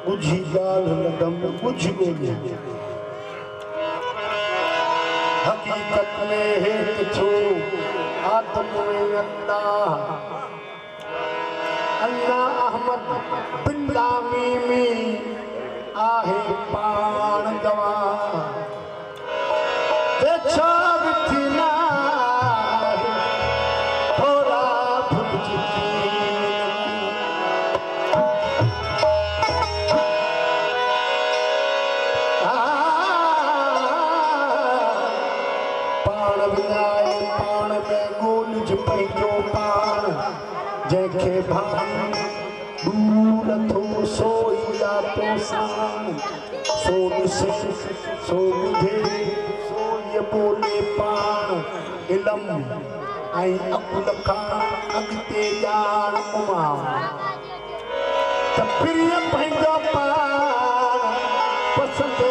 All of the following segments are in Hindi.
बुझी गाल लगम बुझ गोली हकीकत में है छो आत्म में अल्लाह अल्लाह अहमद बिल्लामी में आहे पान गवा देखा बिठना थोड़ा जैखे भाई दूर थो सोया तो सान सोन से सो बुझे सोय बोले पान इलम आई अकुल का अगते यार उमा तप्रिय पंहिंजो पान पसंद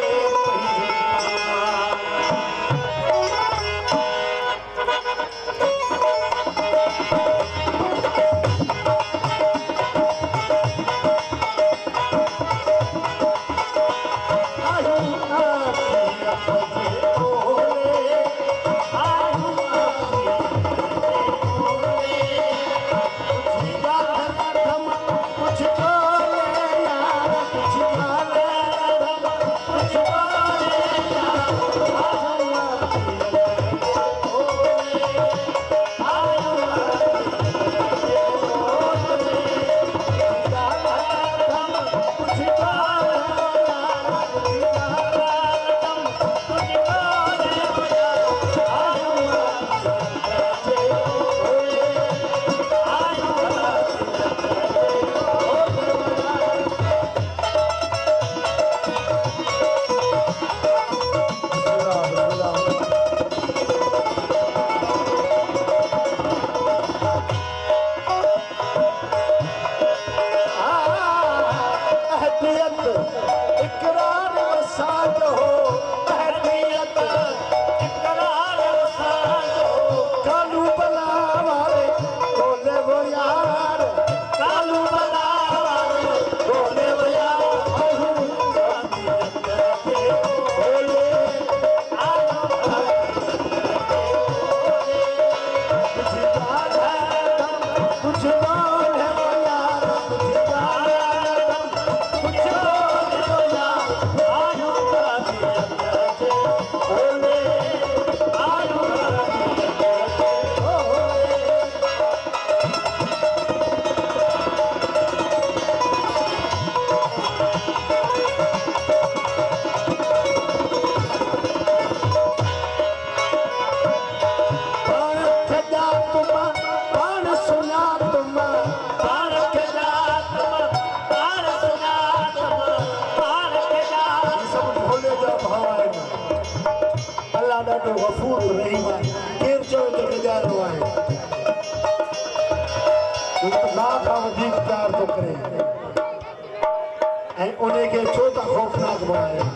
गफूर रहीम केर चो तो गुजारो है ना का वधीक प्यार तो करे ऐं उन्हें के छो त खौफनाक बनाए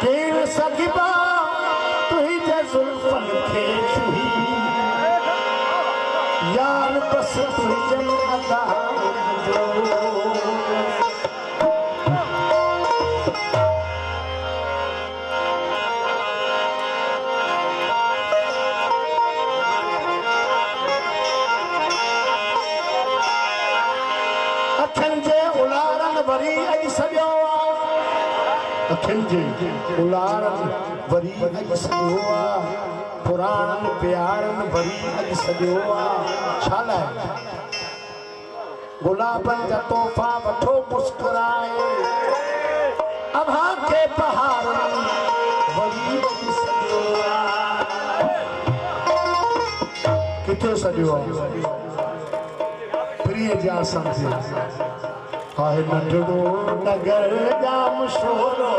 केर सगिबा तुंहिंजे ज़ुल्फ़न खे छुही यार बस तुंहिंजनि अदाउनि जो अखियुनि जे उलारनि वरी अॼु सॼो अखियुनि जे उलारनि वरी अॼु सॼो आहे पुराणनि प्यारनि वरी अॼु सॼो आहे छा लाइ गुलाबनि जा तोहफ़ा वठो मुस्कुराए अभा खे बहारनि वरी अॼु सॼो आहे किथे सॼो आहे प्रिय जा सम्झे आहे नंढड़ो नगर जाम शोरो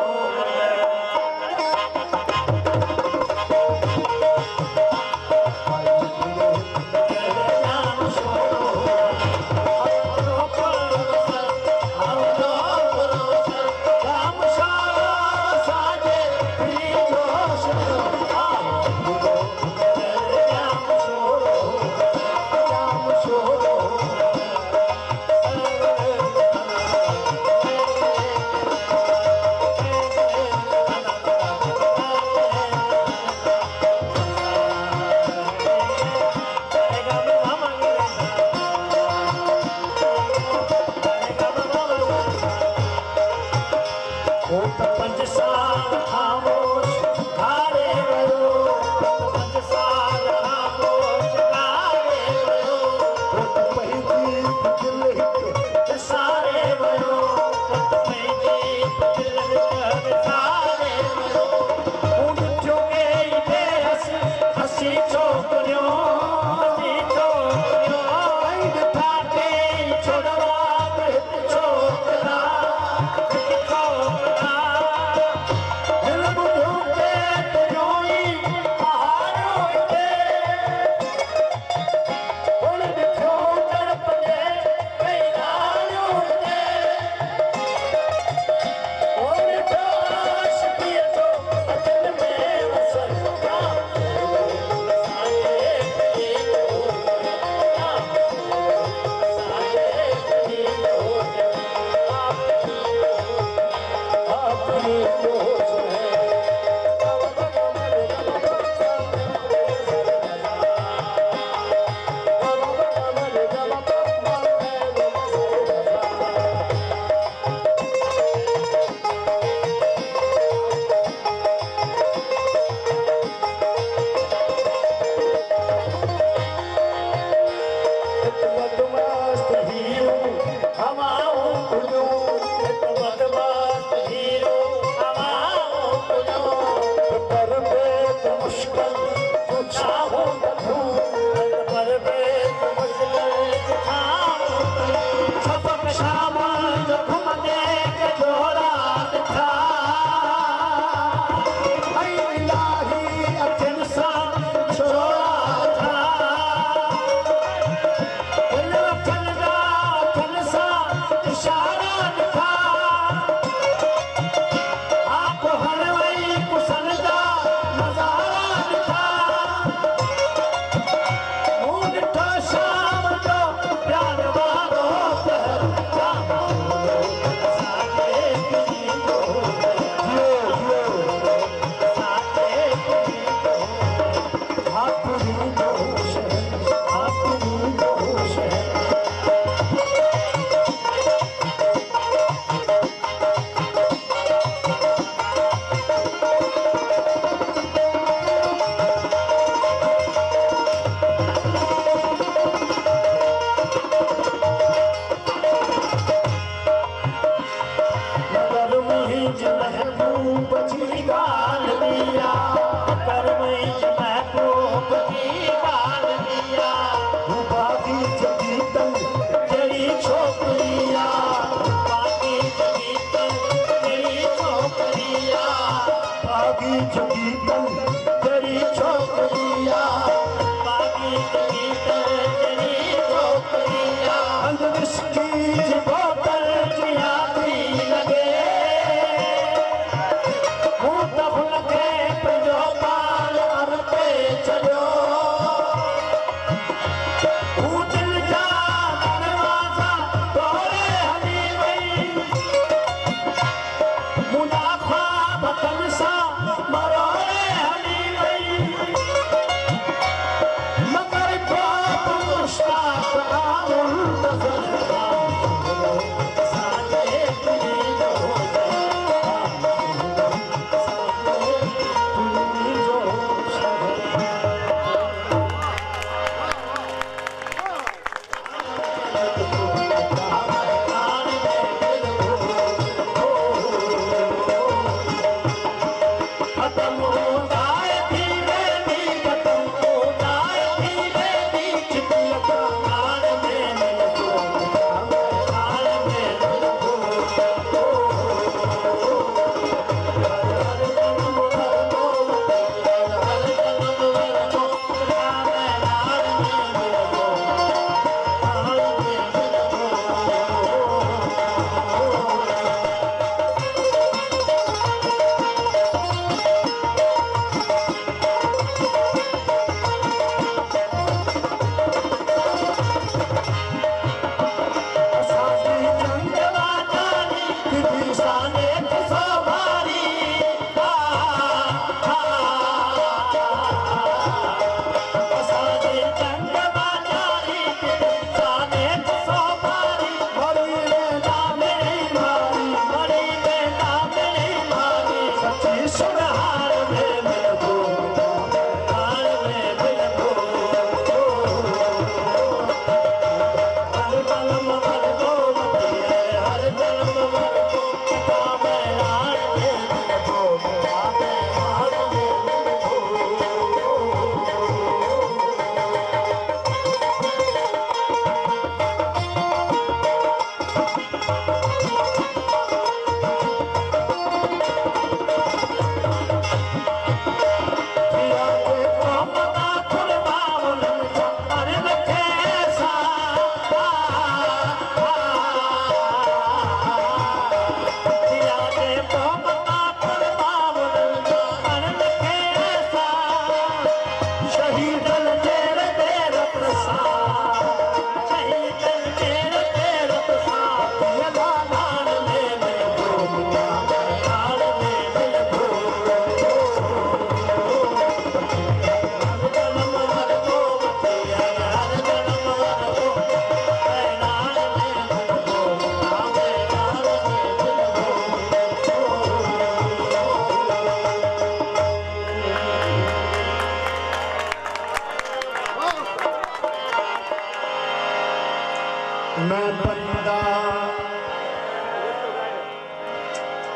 मैं बंदा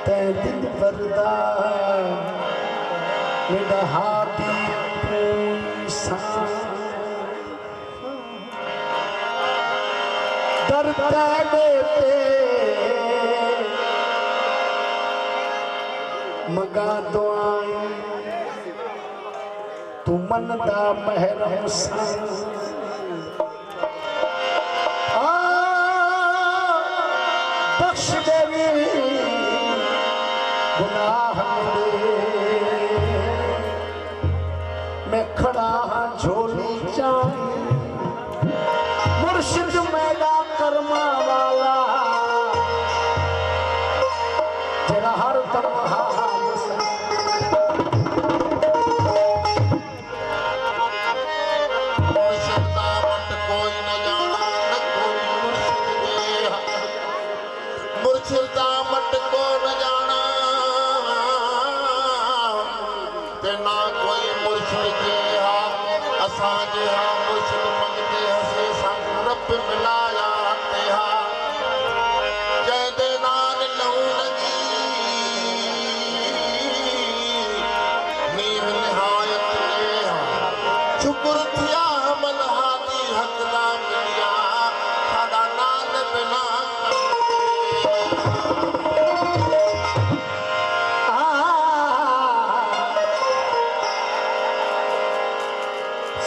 ते दिल बरदा मेरा हाथी दर्द देते मगा दुआएं तू मन दा महरम सा बख्श देवी गुनाह मेरे मैं खड़ा हाँ झोली चाही मुर्शिद मेरा कर्मा वाला तेरा हर दम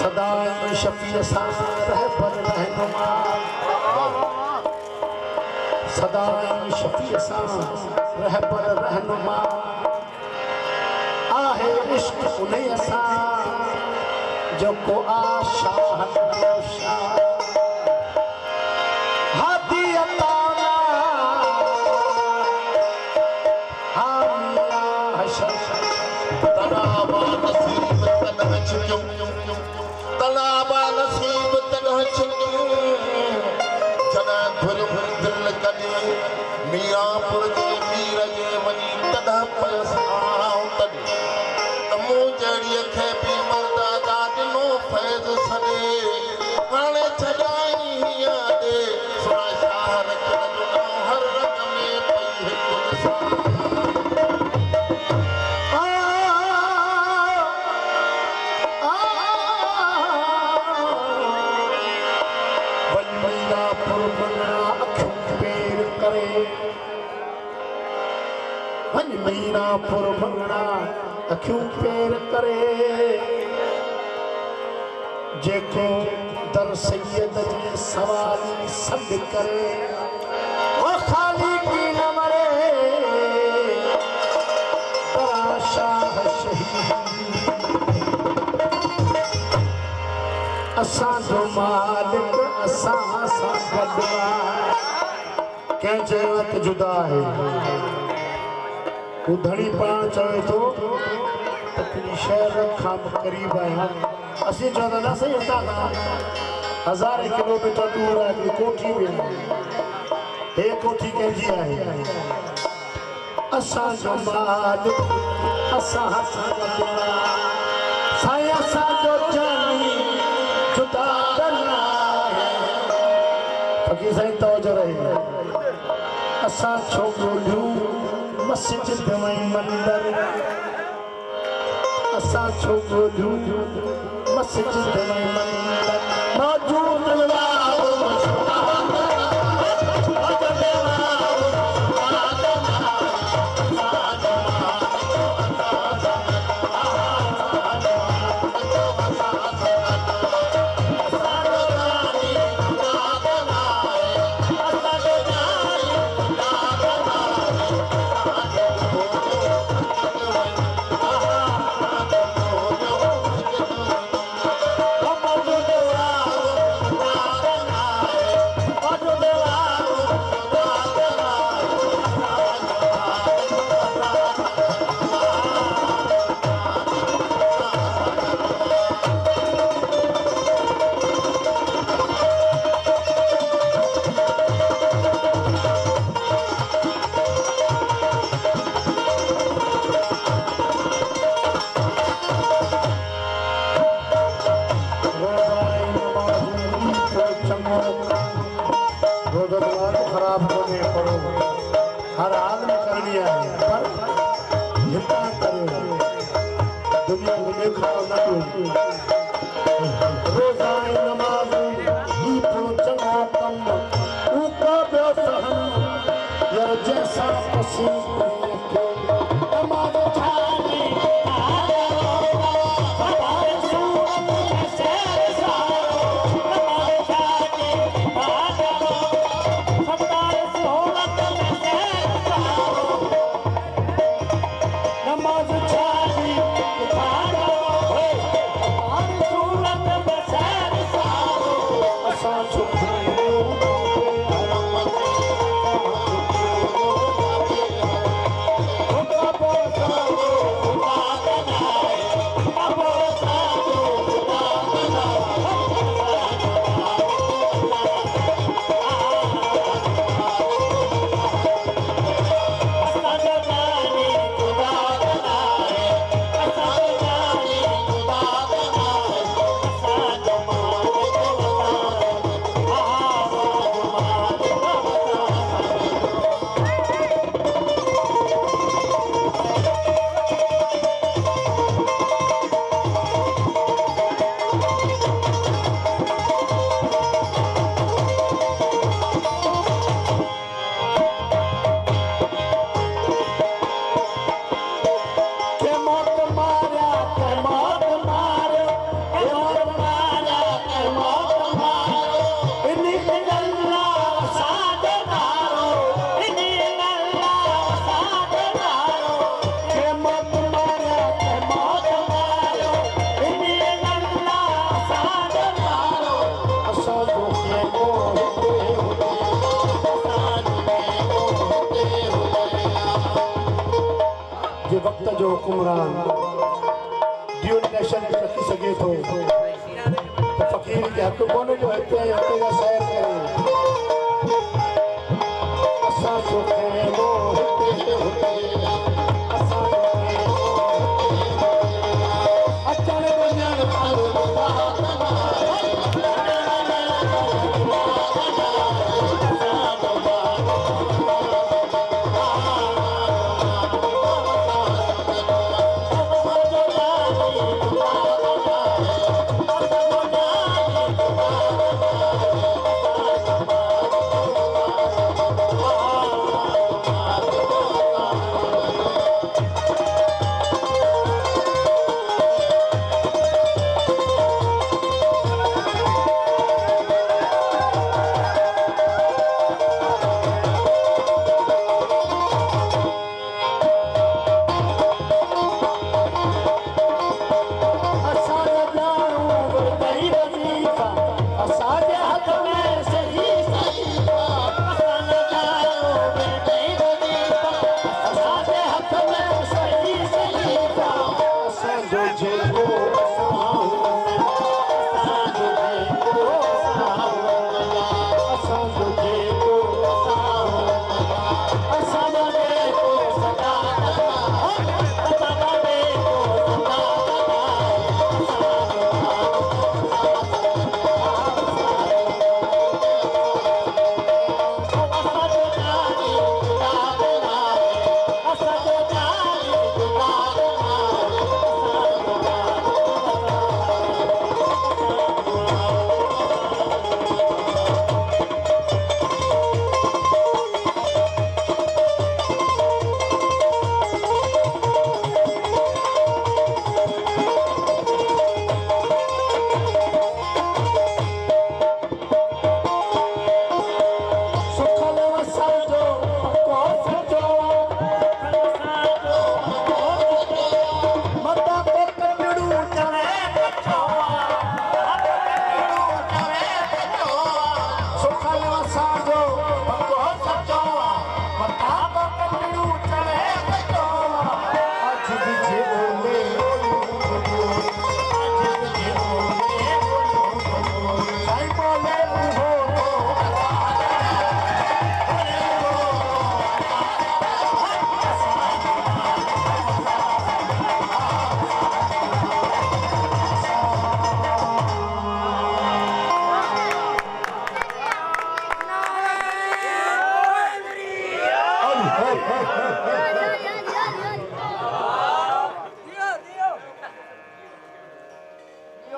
सदा शफी रह पर रहनुमा सदा शफी रह पर रहनुमा आहे इश्क उन्हें असा जो को आशा हाथी अताना हामिया हशर तनाबा नसीब तनह चुक्यों तनाबा नसीब तनह चुक्यों जना धुल भुल दिल कदी मियाँपुर जे मीर जे वनी तनह पयसाओ तदी तमो जड़ी खे भी मर्दा दादनो फैज सने हाणे छड़ाई हिया दे सुना शाह रखण जो हर रंग में पई हिकु निशान मीना पुर भंगड़ा अखियूं पेर करे जेको दर सैयद जे सवाली सद करे और खाली की न मरे शाह शहीद असां जो मालिक असां सां गॾु कंहिं चयो त जुदा आहे हू धणी पाण चवे थो त तुंहिंजी शहर खां क़रीब आहियां असीं चवंदा न सही हितां खां हज़ारे किलोमीटर दूर आहे हिकिड़ी कोठी में हे कोठी कंहिंजी आहे असां जो मालिक असां सां गॾु साईं असां जो जानी जुदा न आहे फकीर साईं तवजो रहे असां छो ॻोल्हियूं मस्जिद में मंदर असां छो ॻोल्हियूं मस्जिद में मंदर मौजूद हर हाल में करनी है पर हिता करो दुनिया में देखो न रोज़ा नमाज ही चंगो कम ऊका बियो सहन यार जैसा पसीन नमाज छानी वक्त जो हुक्मरान ड्यूरेशन रखी सके तो फकीर के हक कोन जो हिते हते जा सैर करे असां जो खेलो हिते हुते असां जो खेलो अचण वञण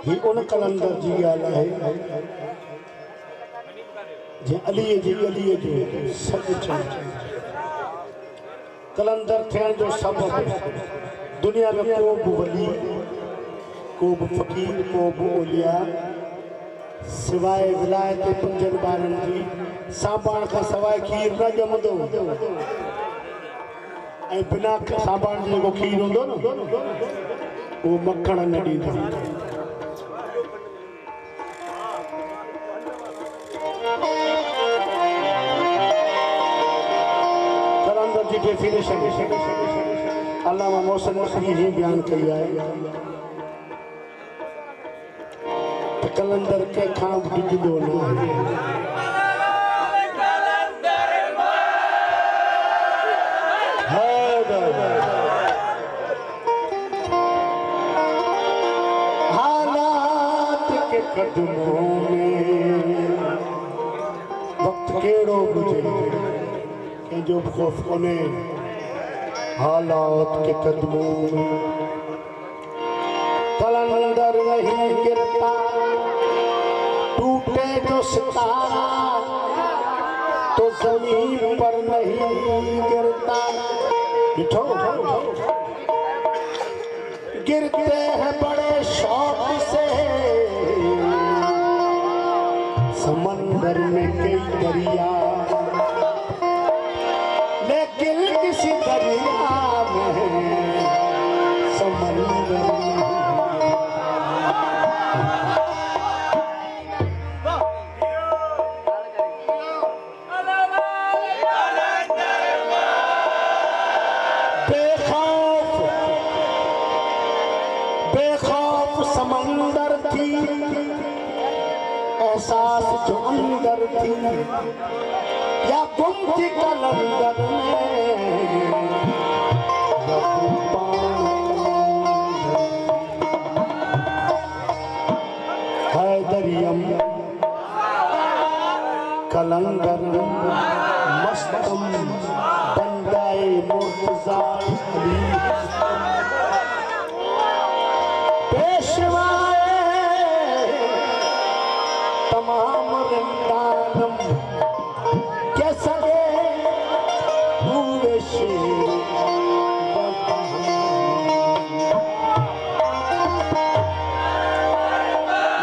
ही उन कलंदर जी ॻाल्हि आहे जे अलीअ जी गलीअ जो सच चई कलंदर थियण जो सबबु दुनिया में को बि वली को बि फ़कीर को बि ओलिया सिवाय विलायत पंजनि ॿारनि जी साबाण खां सवाइ खीर न ॼमंदो ऐं बिना साबाण जे जेको खीर हूंदो न उहो मखण न ॾींदो कलंदर जी डेफिनेशन अल्लामा मोहसिन नक़वी ही बयान कई आहे त कलंदर कंहिंखां बि ॾिजंदो न आहे हालात के कदमों में वक्त केड़ो बुझे कि जो खौफ कोने हालात के कदमों में कलंदर नहीं गिरता टूटे जो सितारा तो जमीन पर नहीं गिरता बिठो गिरते हैं बड़े शौक से समंदर में कई दरिया लेकिन किसी दरिया में समंदर समंदर थी एहसास जो अंदर थी या गुम थी कलंदर में हैदरियम कलंदर मस्तम बंदाए मुर्तज़ा तमाम रंगानम कैसा हुए शेर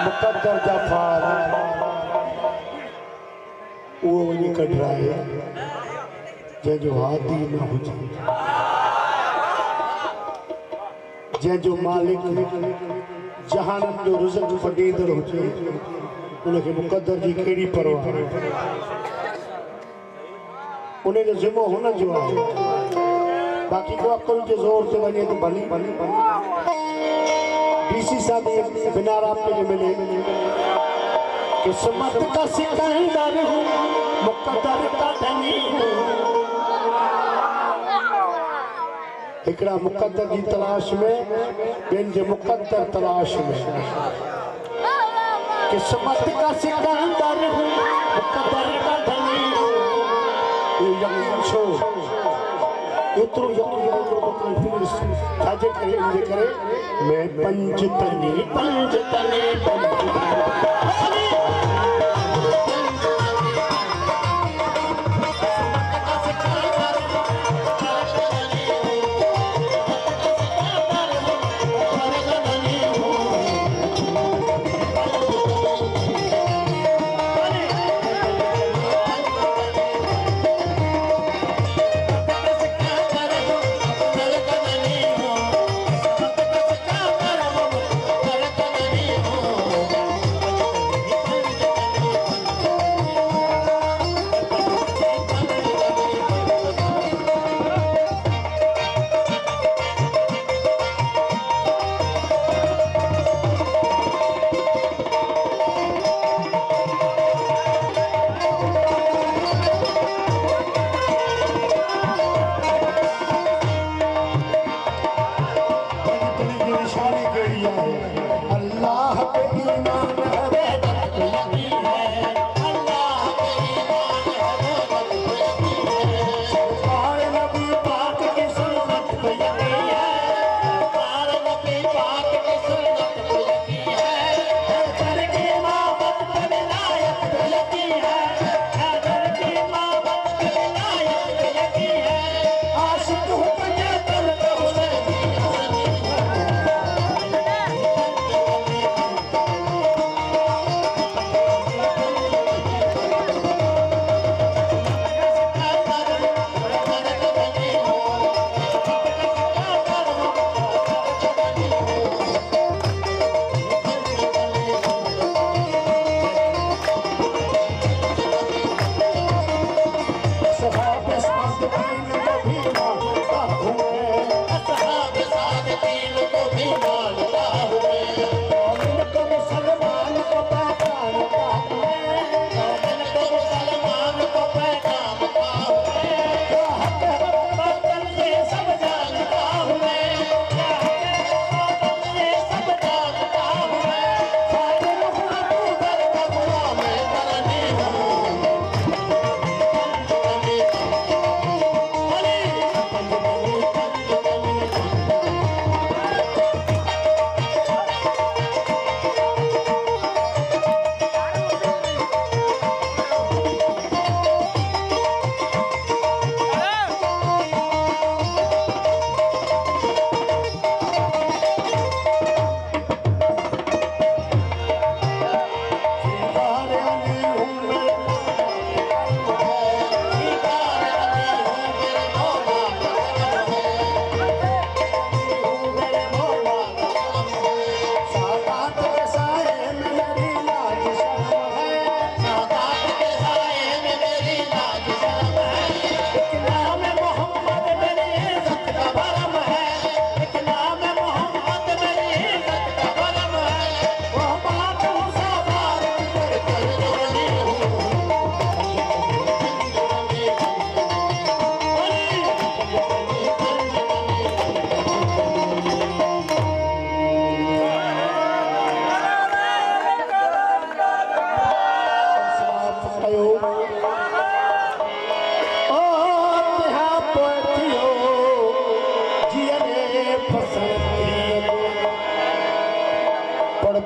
मुकद्दर जाफर वो वही कढराए जंहिंजो हादी न हुजे जंहिंजो मालिक जहानत जो रिज़्क़ फॾींदड़ हुजे उनखे मुक़द्दर जी कहिड़ी परवाह उनजो ज़िमो हुन जो आहे बाक़ी को अकुल जे ज़ोर ते वञे त भली डीसी साहब बिना राब्ते जे मिले किस्मत का सिकंदर हूँ मुक़द्दर का धनी हूँ हिकड़ा मुक़द्दर जी तलाश में ॿियनि जे मुक़द्दर तलाश में किस्मत का सिकंदर हूँ मुक़द्दर का धनी हूँ ये यकीन छो एतिरो यकीन छाजे करे इन करे मैं पंजतनी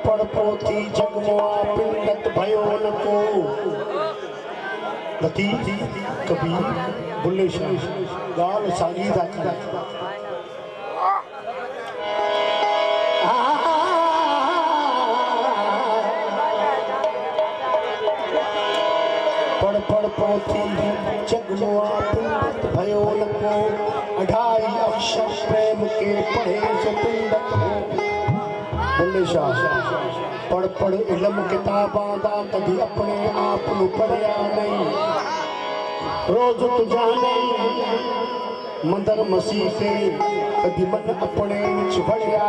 पड़ पोथी जगमुआ पिंडत भयो न को गति कबीर बुल्ले शाह गाल सागी दाता पड़ पड़ पोथी जगमुआ पिंडत भयो न को अढ़ाई अक्षर प्रेम के पढ़े सो पिंडत हो बुल्ले शाह पढ़ पढ़ इल्म किताबां दा कदी अपने आप नूं पढ़िया नहीं रोज तू जाने मंदर मसीह से कदी मन अपने विच वड़िया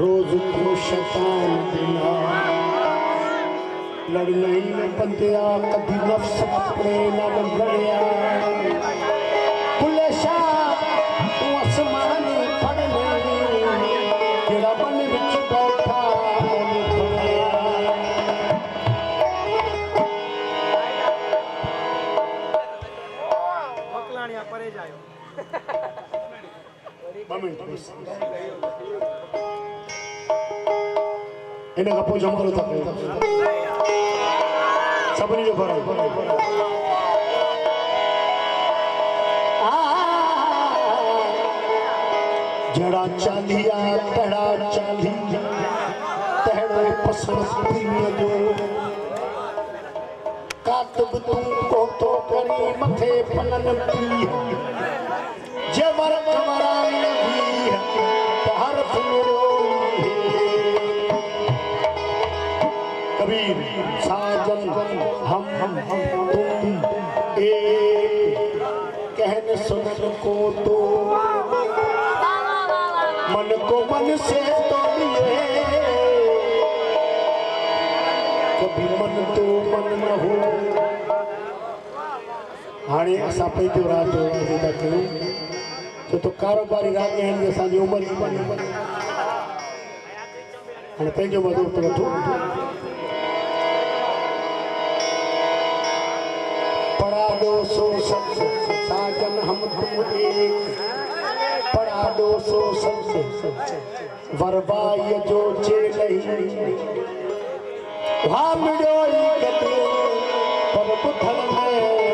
रोज तू शैतान बिना लड़ नहीं बंदिया कदी नफ्स अपने नाल लड़िया बुल्ले शाह तू आसमान पढ़ने तेरा मन विच बैठा परे जायो इन्हें कपो जमलो था सबनी जो भरा जड़ा चालिया तड़ा चाली तहड़ो पसंद जो कातब तू को तो करी मथे पनन पी जबर कमराई भी हर फुरोई कबीर साजन हम तुम एक कहन सुन को तो मन को मन से तो लिए कभी मन तो मन न हो हाणे असां पंहिंजो राज था कयूं छो तो कारोबारी राज आहिनि असांजी उमिरि ई बने हाणे पंहिंजो मज़ो त वठो पढ़ा दो सो सब साजन हम तुम एक पढ़ा दो सो सब वरबाई जो चेलही वहाँ मिड़ोई गति पर बुधल में